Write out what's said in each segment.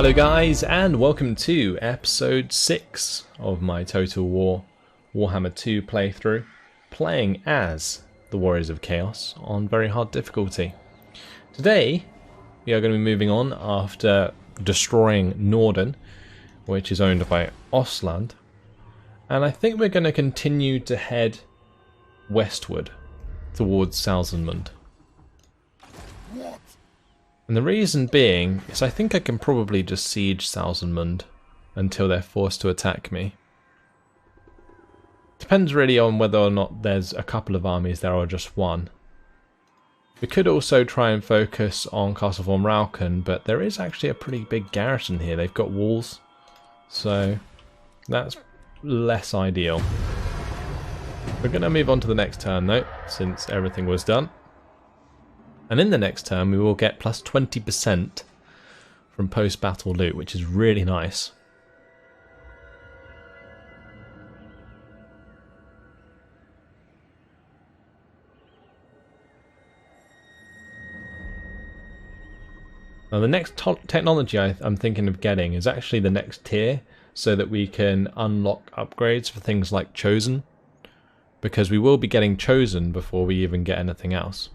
Hello guys, and welcome to episode 6 of my Total War Warhammer 2 playthrough, playing as the Warriors of Chaos on very hard difficulty. Today we are going to be moving on after destroying Nordland, which is owned by Nordland, and I think we're going to continue to head westward towards Salzenmund. And the reason being is I think I can probably just siege Salzenmund until they're forced to attack me. Depends really on whether or not there's a couple of armies there or just one. We could also try and focus on Castle von Vulcan, but there is actually a pretty big garrison here. They've got walls, so that's less ideal. We're going to move on to the next turn though, since everything was done. And in the next turn we will get plus 20% from post-battle loot, which is really nice. Now the next technology I'm thinking of getting is actually the next tier, so that we can unlock upgrades for things like Chosen, because we will be getting Chosen before we even get anything else.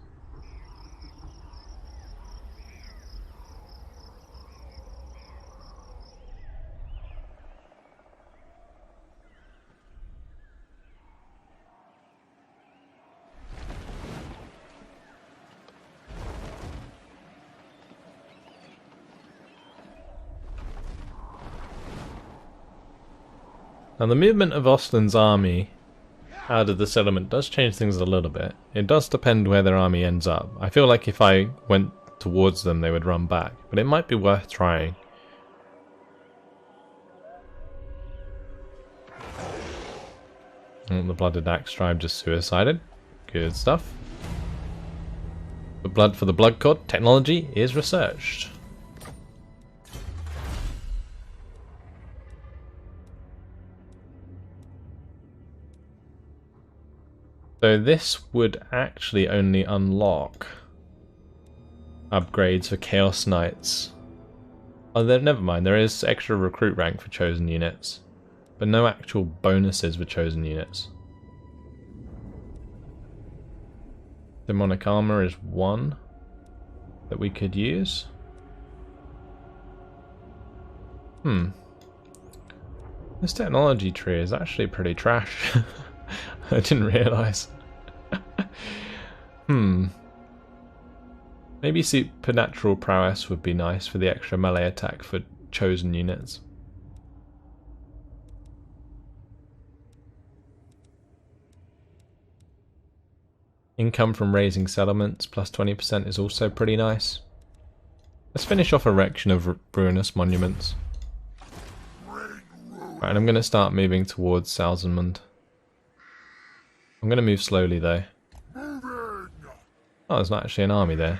Now the movement of Ostland's army out of the settlement does change things a little bit. It does depend where their army ends up. I feel like if I went towards them they would run back, but it might be worth trying. And the Blooded Axe tribe just suicided. Good stuff. The blood for the blood god technology is researched. So this would actually only unlock upgrades for Chaos Knights. Oh, never mind, there is extra recruit rank for chosen units, but no actual bonuses for chosen units. Demonic Armor is one that we could use. This technology tree is actually pretty trash. I didn't realise. Maybe supernatural prowess would be nice for the extra melee attack for chosen units. Income from raising settlements plus 20% is also pretty nice. Let's finish off erection of ruinous monuments. Right, and I'm going to start moving towards Salzenmund. I'm going to move slowly though. Oh, there's not actually an army there.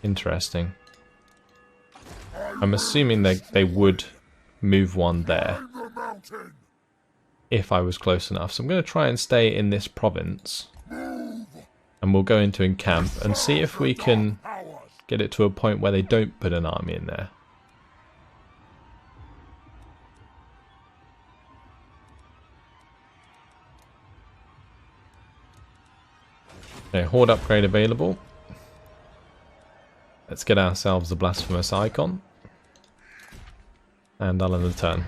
Interesting. I'm assuming they would move one there if I was close enough. So I'm going to try and stay in this province. And we'll go into encamp and see if we can get it to a point where they don't put an army in there. Okay, horde upgrade available. Let's get ourselves the blasphemous icon. And I'll end the turn.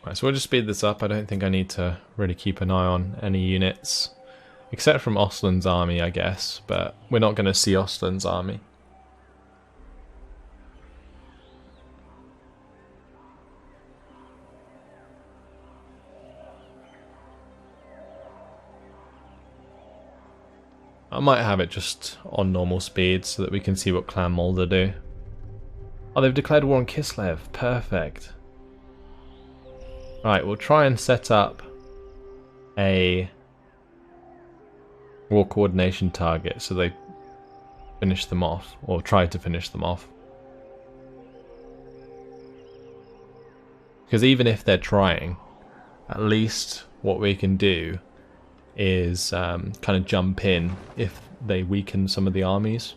Right, so we'll just speed this up. I don't think I need to really keep an eye on any units. Except from Ostland's army, I guess. But we're not going to see Ostland's army. I might have it just on normal speed so that we can see what Clan Mulder do. Oh, they've declared war on Kislev. Perfect. Right, we'll try and set up a war coordination target so they finish them off, or try to finish them off. Because even if they're trying, at least what we can do is kind of jump in if they weaken some of the armies.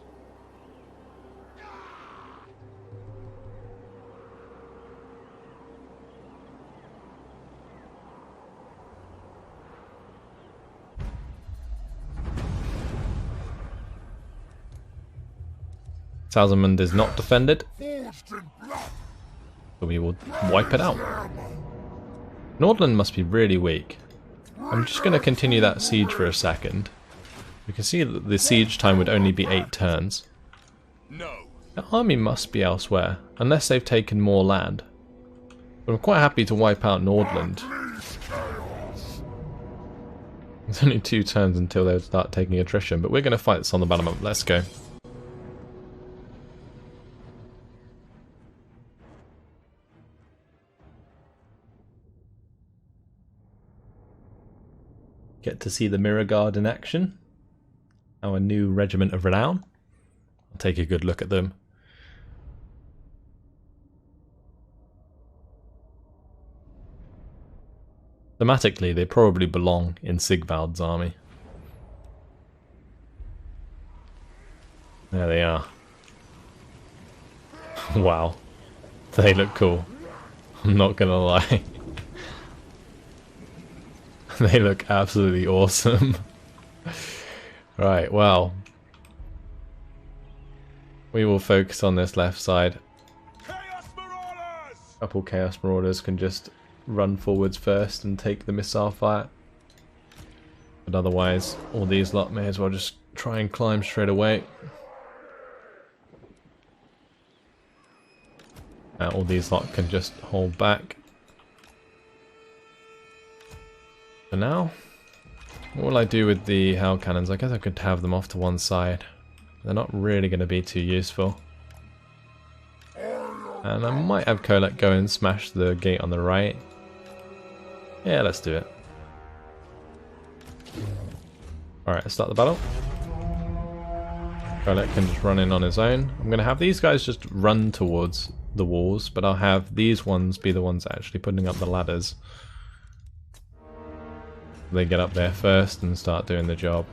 Salzamund is not defended, so we will wipe it out. Nordland must be really weak. I'm just going to continue that siege for a second. We can see that the siege time would only be 8 turns. The army must be elsewhere, unless they've taken more land. But I'm quite happy to wipe out Nordland. It's only 2 turns until they would start taking attrition, but we're going to fight this on the battle map. Let's go. Get to see the Mirror Guard in action. Our new Regiment of Renown. I'll take a good look at them. Thematically, they probably belong in Sigvald's army. There they are. Wow. They look cool. I'm not gonna lie. They look absolutely awesome. Right, well. We will focus on this left side. A couple Chaos Marauders can just run forwards first and take the missile fire. But otherwise, all these lot may as well just try and climb straight away. All these lot can just hold back. For now, what will I do with the Hell Cannons? I guess I could have them off to one side. They're not really going to be too useful. And I might have Kolek go and smash the gate on the right. Yeah, let's do it. Alright, let's start the battle. Kolek can just run in on his own. I'm going to have these guys just run towards the walls, but I'll have these ones be the ones actually putting up the ladders. They get up there first and start doing the job.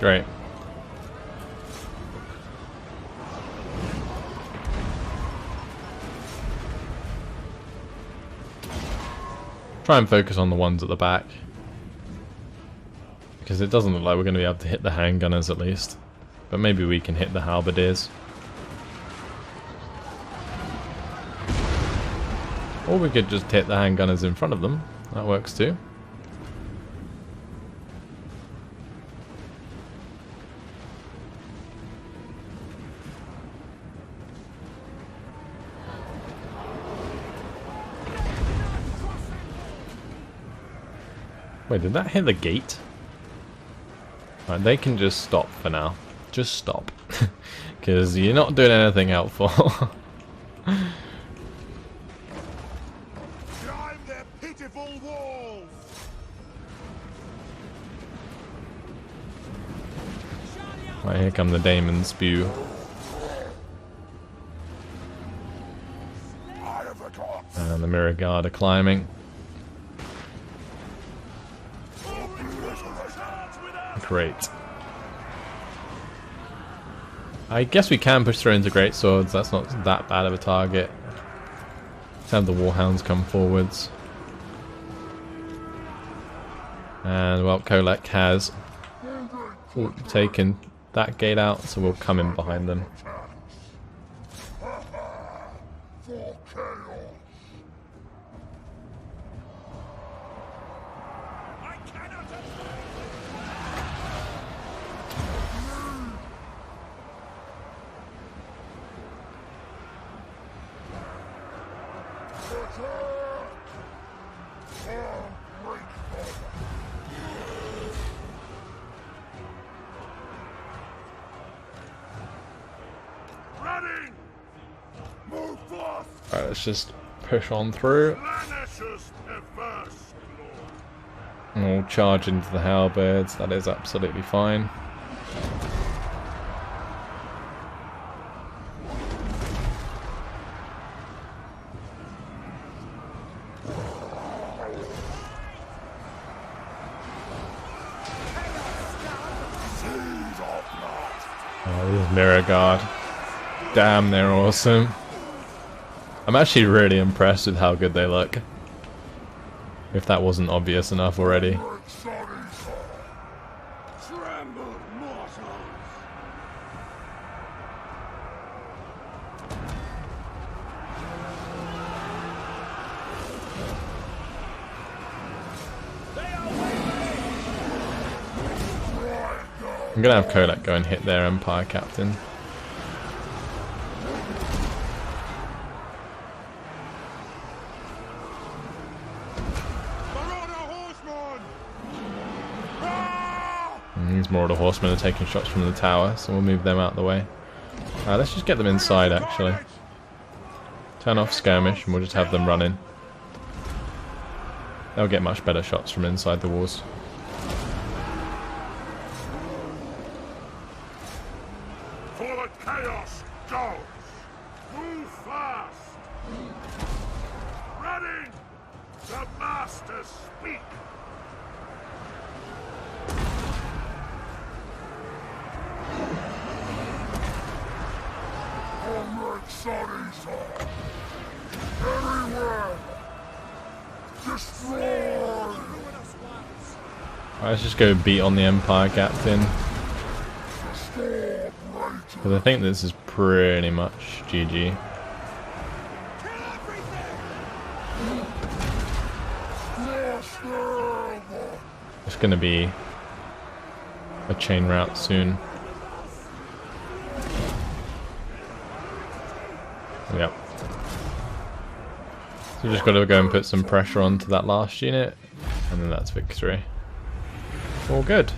Great. Try and focus on the ones at the back, because it doesn't look like we're going to be able to hit the handgunners at least, but maybe we can hit the halberdiers. Or we could just hit the handgunners in front of them, that works too. Wait, did that hit the gate? Right, they can just stop for now. Just stop. Because you're not doing anything helpful. Climb their pitiful walls! Right, here come the Daemon Spew. And the Mirror Guard are climbing. Great. I guess we can push through into Great Swords, that's not that bad of a target. Let's have the Warhounds come forwards. And well, Kolek has taken that gate out, so we'll come in behind them. let's just push on through. And we'll charge into the halberds. That is absolutely fine. Oh, this is Mirror Guard. Damn, they're awesome. I'm actually really impressed with how good they look. If that wasn't obvious enough already. I'm gonna have Kolak go and hit their Empire Captain. And these Marauder Horsemen are taking shots from the tower, so we'll move them out of the way. Let's just get them inside actually. Turn off skirmish and we'll just have them run in. They'll get much better shots from inside the walls. Chaos goes! Move fast! Running! The masters speak! Everywhere! Destroy! Let's just go beat on the Empire Captain. Because I think this is pretty much GG. It's going to be a chain route soon. Yep. So just got to go and put some pressure onto that last unit, and then that's victory. All good.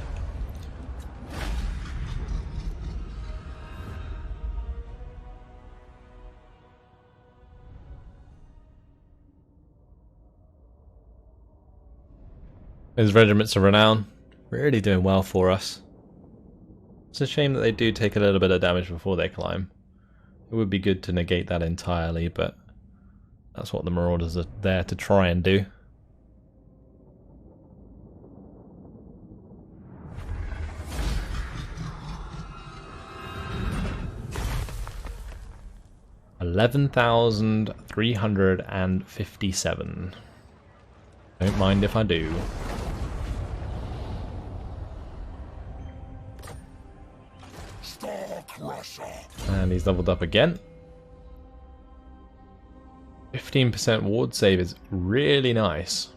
Those regiments of renown, really doing well for us. It's a shame that they do take a little bit of damage before they climb. It would be good to negate that entirely, but that's what the Marauders are there to try and do. $11,357. Don't mind if I do. And he's leveled up again. 15% ward save is really nice.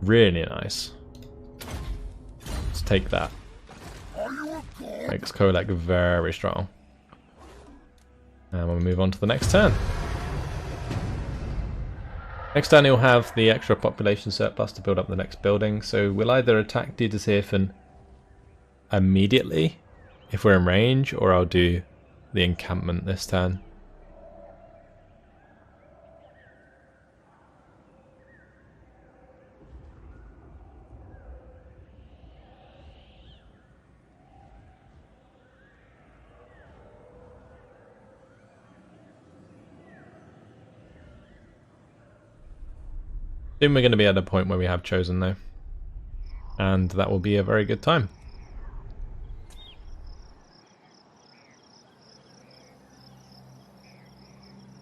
Really nice. Let's take that. Makes Kolak very strong. And we'll move on to the next turn. Next turn he'll have the extra population surplus to build up the next building, so we'll either attack Dietershefen immediately if we're in range, or I'll do the encampment this turn. Soon we're going to be at a point where we have chosen though, and that will be a very good time.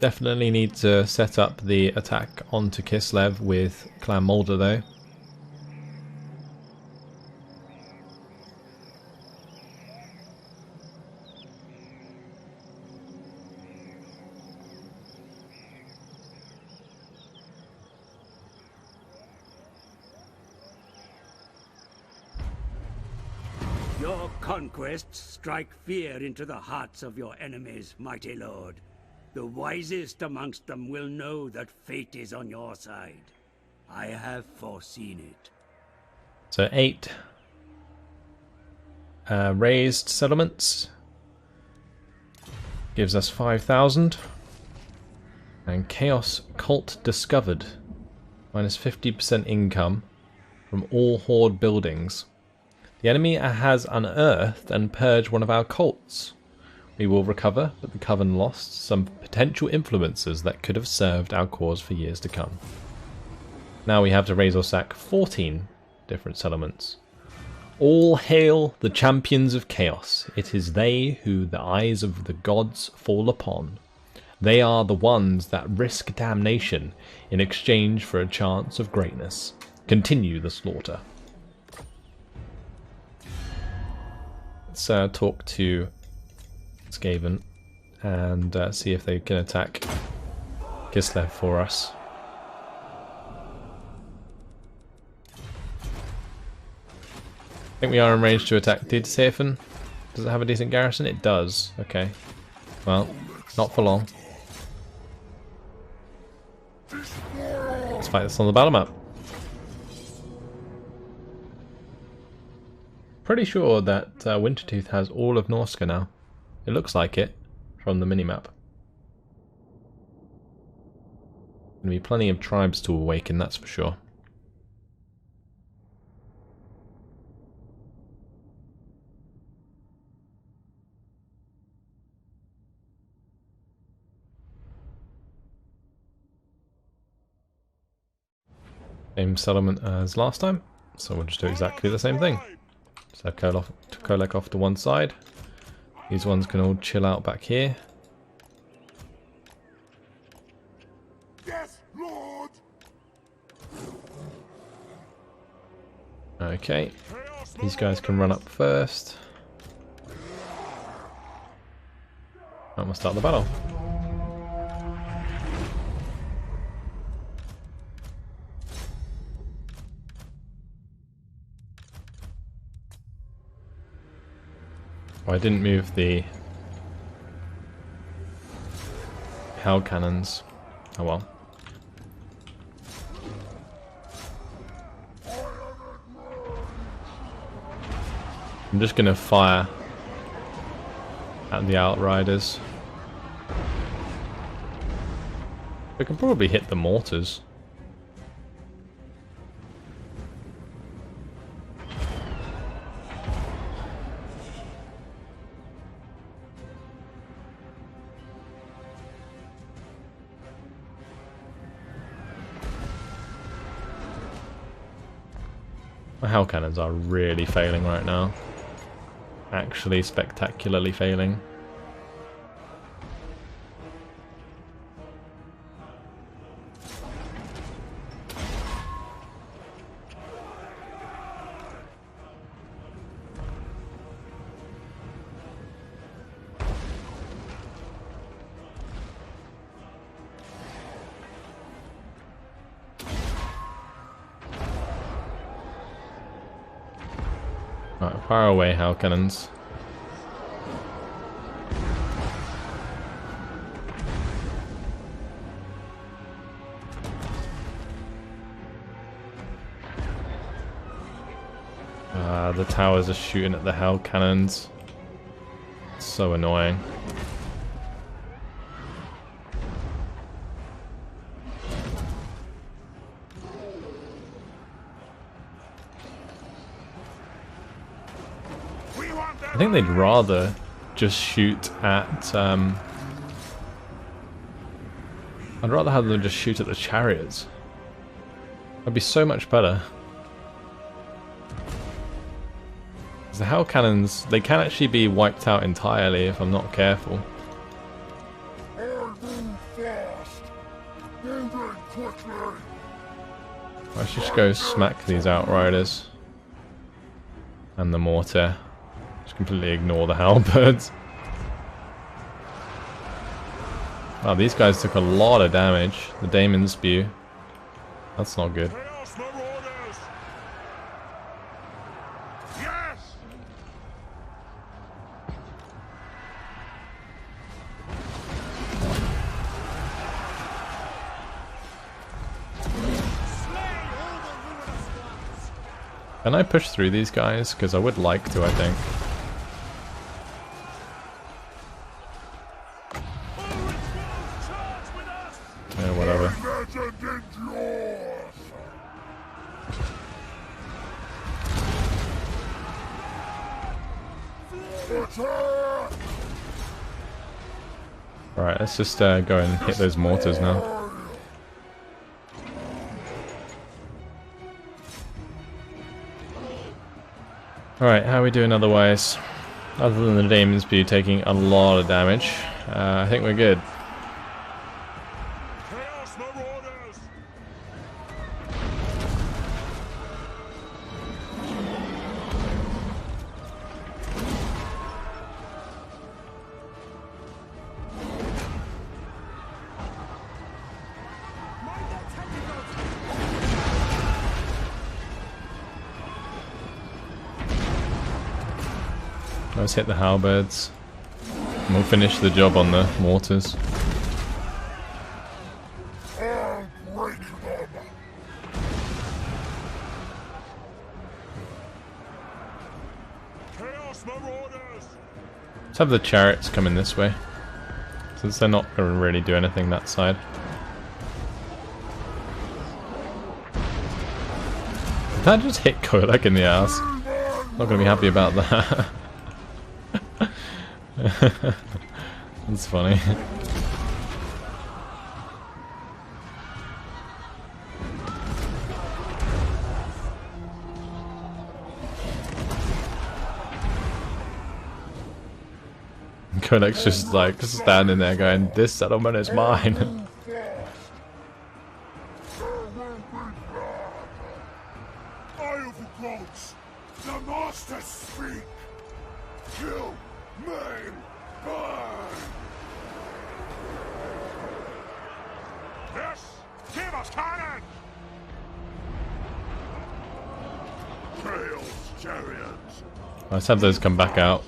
Definitely need to set up the attack onto Kislev with Clan Mulder though. Your conquests strike fear into the hearts of your enemies, mighty lord. The wisest amongst them will know that fate is on your side. I have foreseen it. So 8 raised settlements. Gives us 5,000. And Chaos Cult discovered. Minus 50% income from all Horde buildings. The enemy has unearthed and purged one of our cults. We will recover, but the Coven lost some potential influences that could have served our cause for years to come. Now we have to raise or sack 14 different settlements. All hail the champions of chaos. It is they who the eyes of the gods fall upon. They are the ones that risk damnation in exchange for a chance of greatness. Continue the slaughter. Let's talk to Skaven and see if they can attack Kislev for us. I think we are in range to attack Didsefen. Does it have a decent garrison? It does. Okay. Well, not for long. Let's fight this on the battle map. Pretty sure that Wintertooth has all of Norska now. It looks like it from the minimap. Gonna be plenty of tribes to awaken, that's for sure. Same settlement as last time, so we'll just do exactly the same thing. So Kolek off to one side. These ones can all chill out back here. Yes, Lord. Okay, these guys can run up first. And we'll start the battle. Oh, I didn't move the hell cannons. Oh well. I'm just gonna fire at the Outriders. We can probably hit the mortars. My hell cannons are really failing right now. Actually spectacularly failing. Right, fire away, hell cannons. The towers are shooting at the hell cannons. It's so annoying. I think they'd rather just shoot at I'd rather have them just shoot at the chariots. That'd be so much better. The hell cannons, they can actually be wiped out entirely if I'm not careful. I should just go smack these Outriders. And the mortar. Just completely ignore the halberds. Wow, these guys took a lot of damage. The Daemon Spew. That's not good. Can I push through these guys? Because I would like to, I think. Alright, let's just go and hit those mortars now. Alright, how are we doing otherwise? Other than the demon speed taking a lot of damage, I think we're good. Chaos Marauders! Let's hit the halberds. And we'll finish the job on the mortars. I'll break them! Chaos Marauders! Let's have the chariots coming this way, since they're not going to really do anything that side. Did that just hit Kolak in the ass? Not going to be happy about that. That's funny. Kodak's just like standing there going, "This settlement is mine." Eye of the gods! The masters speak! Kill! Maim! Burn! Yes! Give us cannon! Chaos chariots! Let's have those come back out.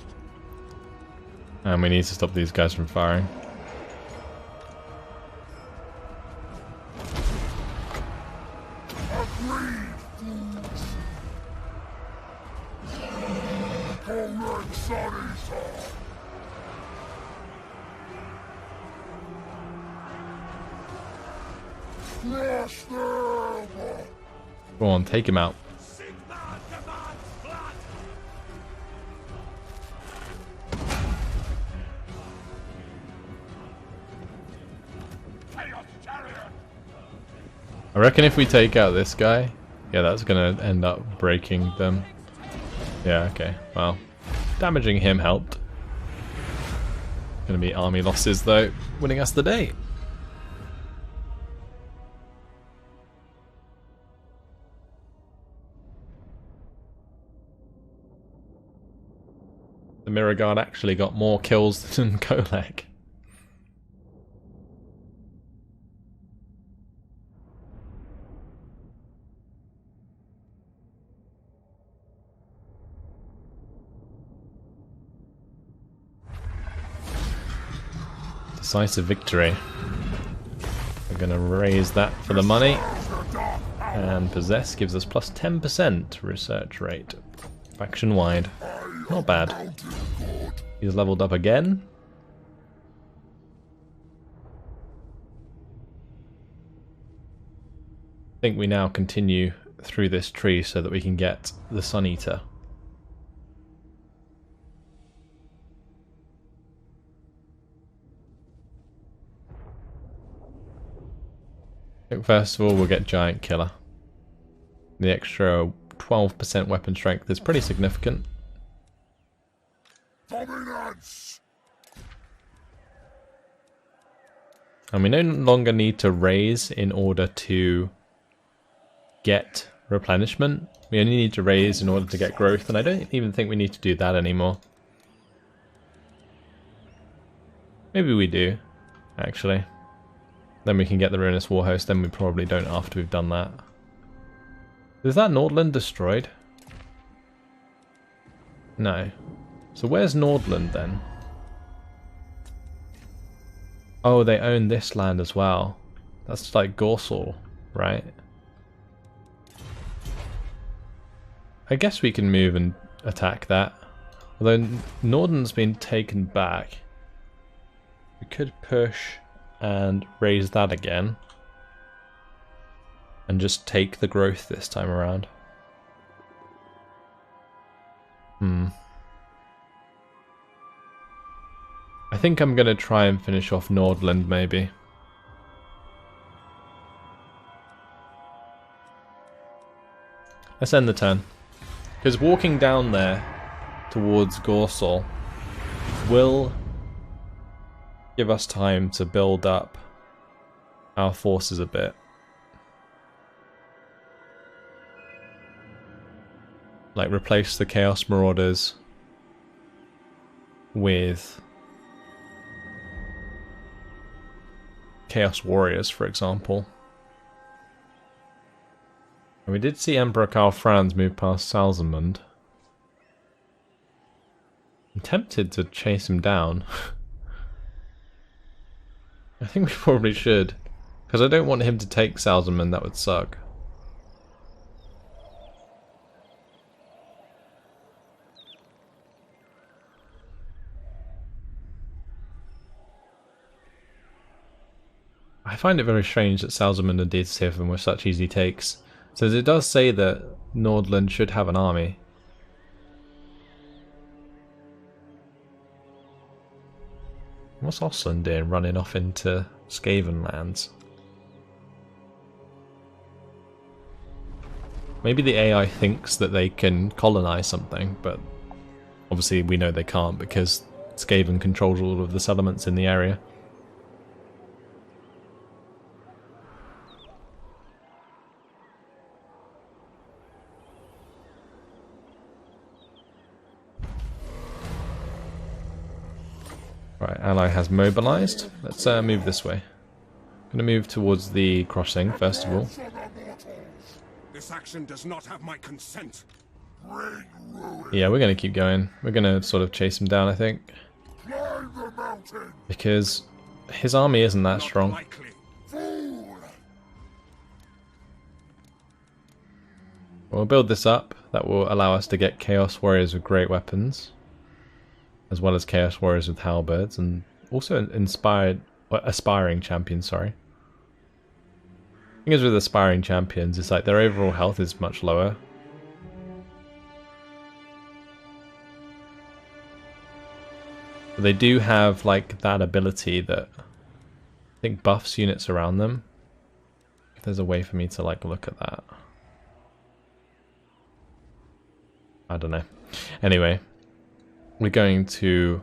And we need to stop these guys from firing. Agreed, fools! Correct Sarisa! Crush them! Go on, take him out. Sigma demands blood! Chaos chariot! I reckon if we take out this guy, yeah, that's gonna end up breaking them. Yeah, okay. Well, damaging him helped. Gonna be army losses though, winning us the day. The Mirror Guard actually got more kills than Kolak. Decisive victory. We're going to raise that for the money. And possess gives us plus 10% research rate. Faction wide. Not bad. He's leveled up again. I think we now continue through this tree so that we can get the Sun Eater. I think first of all we'll get Giant Killer. The extra 12% weapon strength is pretty significant. Dominance! And we no longer need to raise in order to get replenishment. We only need to raise in order to get growth, and I don't even think we need to do that anymore. Maybe we do, actually. Then we can get the Ruinous Warhost, then we probably don't after we've done that. Is that Nordland destroyed? No. So where's Nordland then? Oh, they own this land as well. That's like Gorsal, right? I guess we can move and attack that. Although Nordland's been taken back. We could push and raise that again. And just take the growth this time around. I think I'm going to try and finish off Nordland, maybe. Let's end the turn. Because walking down there towards Gorsel will give us time to build up our forces a bit. Like replace the Chaos Marauders with Chaos Warriors, for example. And we did see Emperor Karl Franz move past Salzamund. I'm tempted to chase him down. I think we probably should. Because I don't want him to take Salzamund, that would suck. I find it very strange that Salzamund and Kislev were such easy takes. So it does say that Nordland should have an army. What's Osland doing running off into Skaven lands? Maybe the AI thinks that they can colonize something, but obviously we know they can't because Skaven controls all of the settlements in the area. Right, ally has mobilized. Let's move this way. I'm going to move towards the crossing first of all. This action does not have my consent. Yeah, we're going to keep going. We're going to sort of chase him down, I think. Because his army isn't that strong. We'll build this up. That will allow us to get Chaos Warriors with great weapons, as well as Chaos Warriors with halberds, and also aspiring champions, sorry. The thing is with aspiring champions, it's like their overall health is much lower. But they do have like that ability that I think buffs units around them. If there's a way for me to like look at that. I don't know. Anyway. We're going to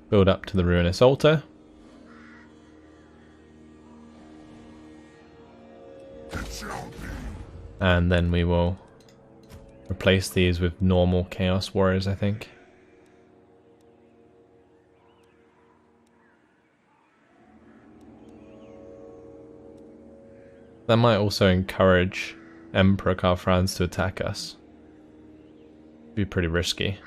build up to the Ruinous Altar. And then we will replace these with normal Chaos Warriors, I think. That might also encourage Emperor Karl Franz to attack us. Be pretty risky.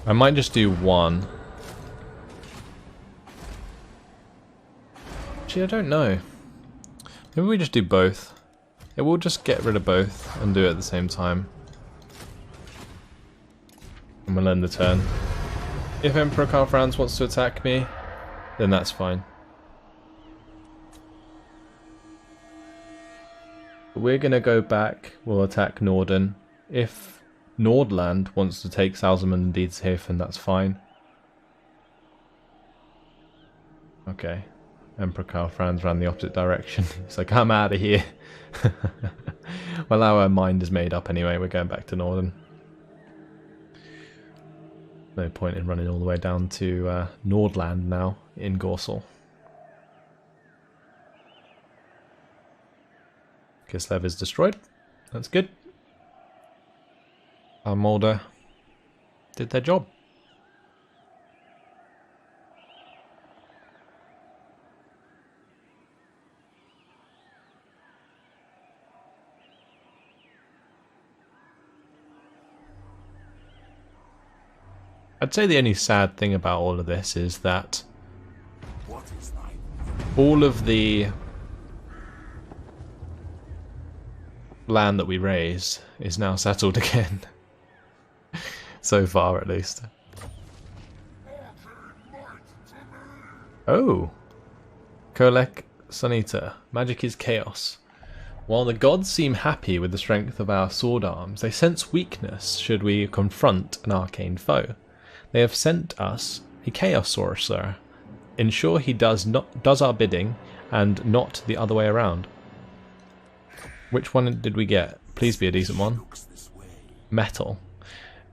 I might just do one. Actually, I don't know. Maybe we just do both. It will just get rid of both and do it at the same time. And we'll end the turn. If Emperor Karl Franz wants to attack me, then that's fine. We're gonna go back, we'll attack Norden. If Nordland wants to take Salzamund and Kislev, and that's fine. Okay. Emperor Karl Franz ran the opposite direction. He's like, I'm out of here. Well, our mind is made up anyway, we're going back to Norden. No point in running all the way down to Nordland now in Gorsel. Kislev is destroyed. That's good. Our Molder did their job. I'd say the only sad thing about all of this is that all of the land that we raised is now settled again. So far, at least. Oh! Kolek Sanita. Magic is chaos. While the gods seem happy with the strength of our sword arms, they sense weakness should we confront an arcane foe. They have sent us a Chaos Sorcerer. Ensure he does our bidding and not the other way around. Which one did we get? Please be a decent one. Metal.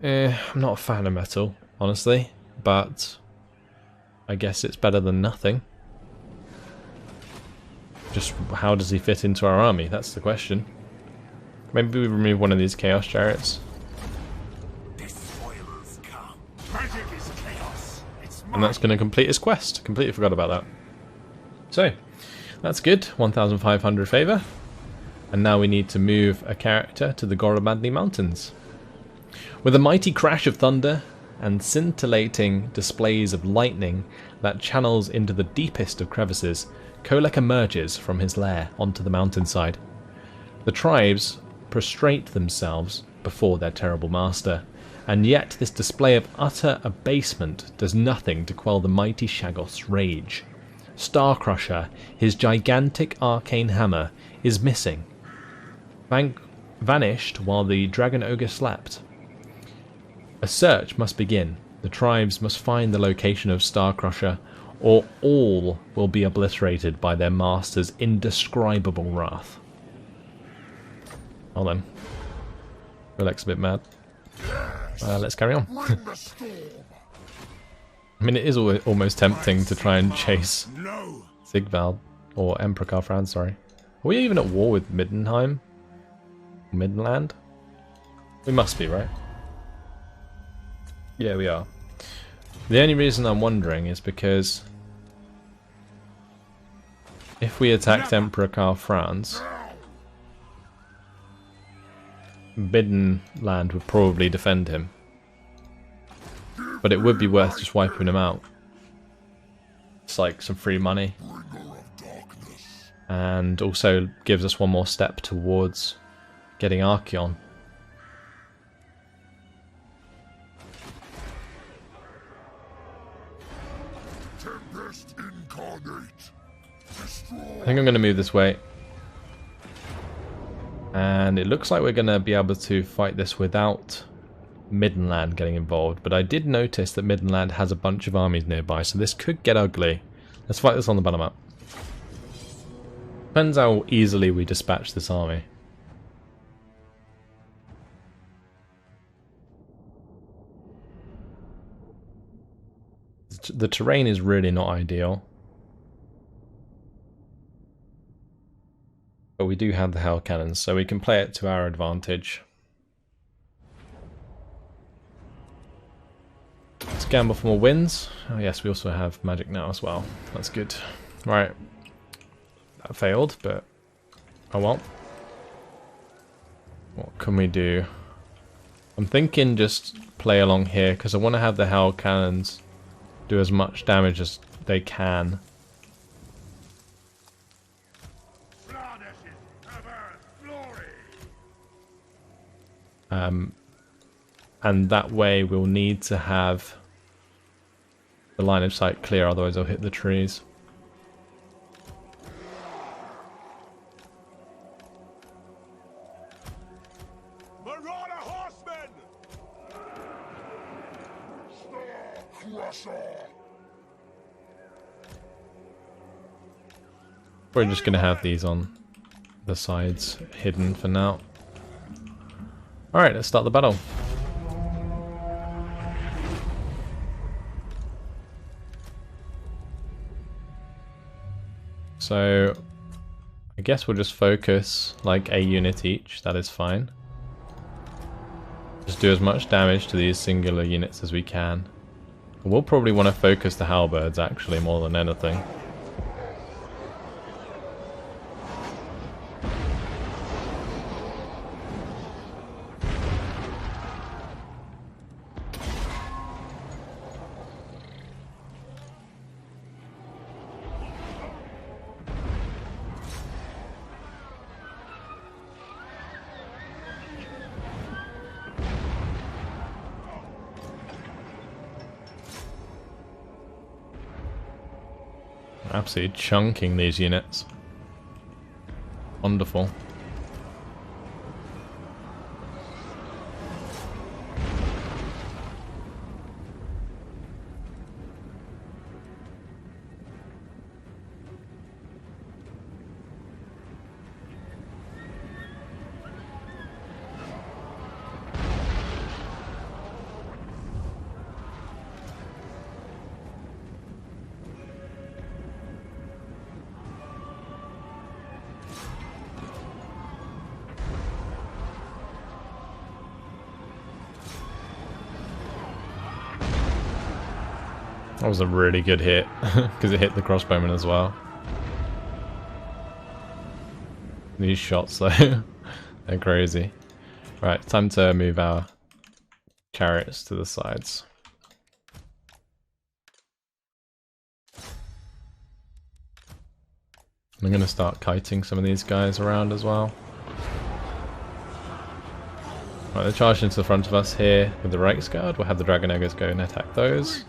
I'm not a fan of metal, honestly, but I guess it's better than nothing. Just how does he fit into our army? That's the question. Maybe we remove one of these Chaos Chariots. And that's going to complete his quest. Completely forgot about that. So, that's good. 1,500 favour. And now we need to move a character to the Gorobadni Mountains. With a mighty crash of thunder and scintillating displays of lightning that channels into the deepest of crevices, Kolek emerges from his lair onto the mountainside. The tribes prostrate themselves before their terrible master, and yet this display of utter abasement does nothing to quell the mighty Shaggoth's rage. Starcrusher, his gigantic arcane hammer, is missing. Vanished while the Dragon Ogre slept. A search must begin. The tribes must find the location of Starcrusher, or all will be obliterated by their master's indescribable wrath. Hold on. Relax a bit mad. Let's carry on. I mean, it is almost tempting to try and chase Sigvald, or Emperor Karl Franz, sorry. Are we even at war with Middenheim? Midland? We must be, right? Yeah, we are. The only reason I'm wondering is because if we attacked Emperor Karl Franz, Middenland would probably defend him. But it would be worth just wiping him out. It's like some free money. And also gives us one more step towards getting Archeon. I think I'm going to move this way. And it looks like we're going to be able to fight this without Middenland getting involved. But I did notice that Middenland has a bunch of armies nearby, so this could get ugly. Let's fight this on the battle map. Depends how easily we dispatch this army. The terrain is really not ideal. But we do have the Hell Cannons, so we can play it to our advantage. Let's gamble for more wins. Oh yes, we also have magic now as well. That's good. Right. That failed, but oh well. What can we do? I'm thinking just play along here, because I want to have the Hell Cannons do as much damage as they can. And that way we'll need to have the line of sight clear, otherwise I'll hit the trees. Marauder horsemen! We're just going to have these on the sides hidden for now. Alright, let's start the battle. So, I guess we'll just focus like a unit each, that is fine. Just do as much damage to these singular units as we can. We'll probably want to focus the halberds actually more than anything. Absolutely chunking these units. Wonderful. That was a really good hit, because it hit the crossbowman as well. These shots though, they're crazy. Right, time to move our chariots to the sides. I'm going to start kiting some of these guys around as well. Right, they're charging to the front of us here with the Reiksguard. We'll have the Dragon Ogres go and attack those.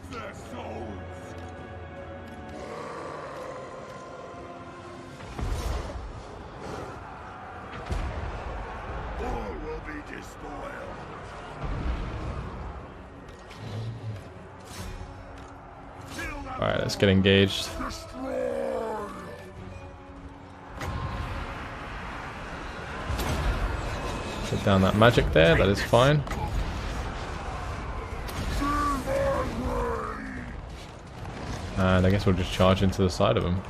Alright, let's get engaged. Put down that magic there, that is fine. And I guess we'll just charge into the side of them.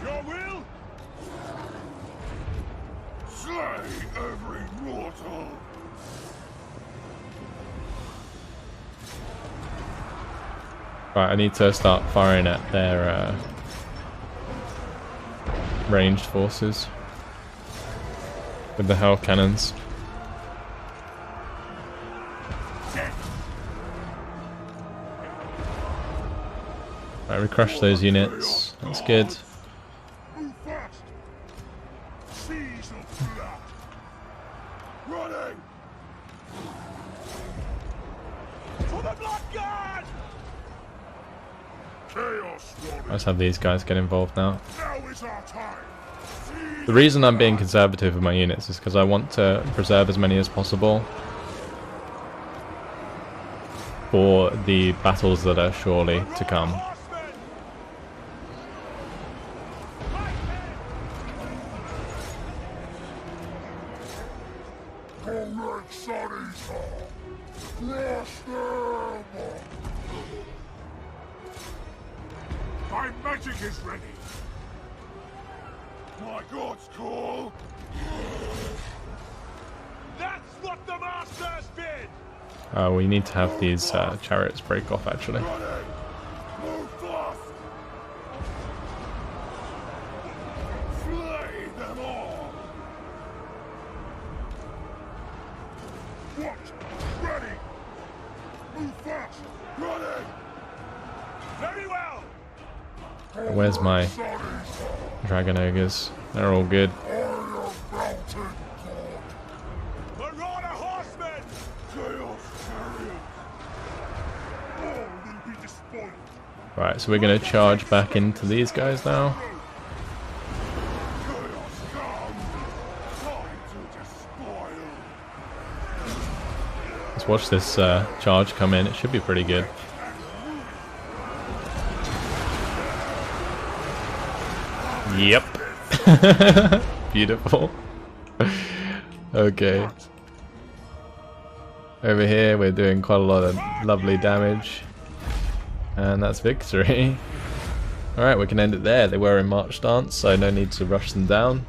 Your will? Slay every mortal. Right, I need to start firing at their ranged forces with the hell cannons. Right, we crushed those units. That's good. Move fast. Seize of blood. Running. For the blood god. Chaos running. Let's have these guys get involved now. Now is our time. Seize The reason I'm being conservative with my units is because I want to preserve as many as possible for the battles that are surely to come. My magic is ready. My god's call. That's what the masters bid. We need to have these chariots break off actually. Running. Move fast. Slay them all. Watch. Ready. Move fast. Running. Very well. Where's my Dragon Ogres? They're all good. Marauder horsemen! Chaos chariot! All will be despoiled. Right, so we're going to charge back into these guys now. Chaos come! Time to despoil! Let's watch this charge come in. It should be pretty good. Yep. Beautiful. Okay. Over here we're doing quite a lot of lovely damage. And that's victory. Alright, we can end it there. They were in march stance, so no need to rush them down.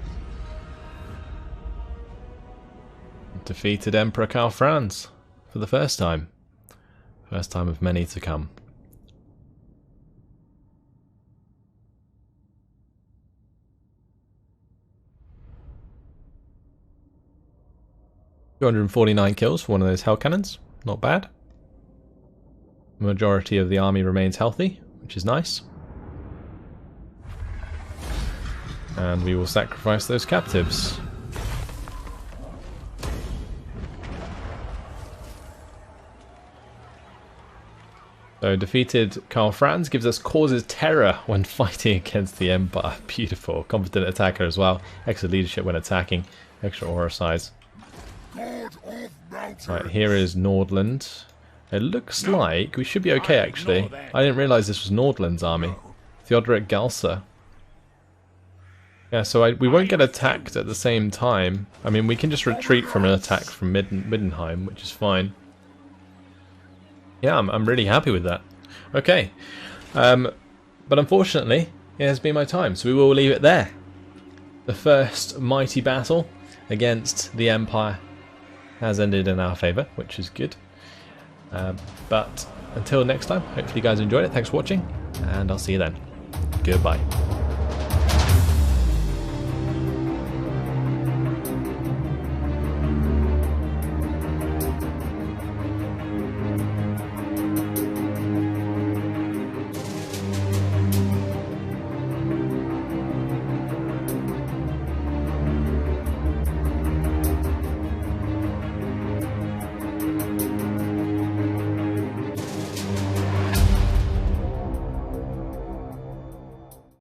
Defeated Emperor Karl Franz for the first time. First time of many to come. $249 kills for one of those hell cannons. Not bad. The majority of the army remains healthy, which is nice. And we will sacrifice those captives. So defeated Karl Franz gives us causes terror when fighting against the Empire. Beautiful. Competent attacker as well. Extra leadership when attacking. Extra aura size. Right, here is Nordland. It looks like we should be okay actually. I didn't realise this was Nordland's army. Theodoric Galsa. Yeah, so we won't get attacked at the same time. I mean, we can just retreat from an attack from Middenheim, which is fine. Yeah, I'm really happy with that. Okay. But unfortunately, it has been my time, so we will leave it there. The first mighty battle against the Empire has ended in our favour, which is good. But until next time, hopefully you guys enjoyed it. Thanks for watching, and I'll see you then. Goodbye.